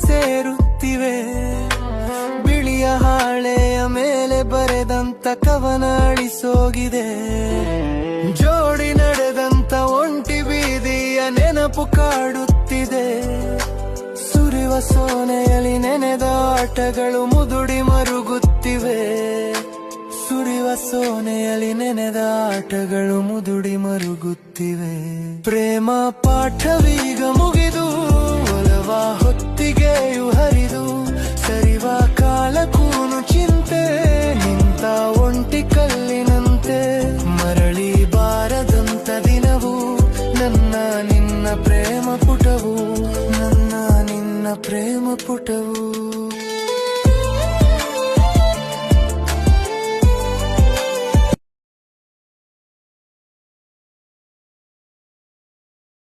ಸೇರುತ್ತಿವೆ. ಬಿಳಿಯ ಹಾಳೆಯ ಮೇಲೆ ಬರೆದಂತ ಕವನ ಅಳಿಸೋಗಿದೆ. ಜೋಡಿ ನಡೆದಂತ ಒಂಟಿ ಬೀದಿಯ ನೆನಪು ಕಾಡುತ್ತಿದೆ. ಸುರಿವ ಸೋನೆಯಲ್ಲಿ ನೆನೆದ ಆಟಗಳು ಮುದುಡಿ ಮರುಗುತ್ತಿವೆ. ಸುರಿವ ಸೋನೆಯಲ್ಲಿ ನೆನೆದ ಆಟಗಳು ಮುದುಡಿ ಮರುಗುತ್ತಿವೆ. ಪ್ರೇಮ ಪಾಠವೀಗ ಮುಗಿದು ಒಲವ ಹೊತ್ತಿಗೆಯು ಹರಿದು ಸರಿವ ಕಾಲಕ್ಕೂನು ಚಿಂತೆ ನಿಂತ ಒಂಟಿ ಕಲ್ಲಿನಂತೆ ಮರಳಿ ಬಾರದಂತ ದಿನವು ನನ್ನ ನಿನ್ನ ಪ್ರೇಮ ಪುಟವು. ನನ್ನ ನಿನ್ನ ಪ್ರೇಮ ಪುಟವು.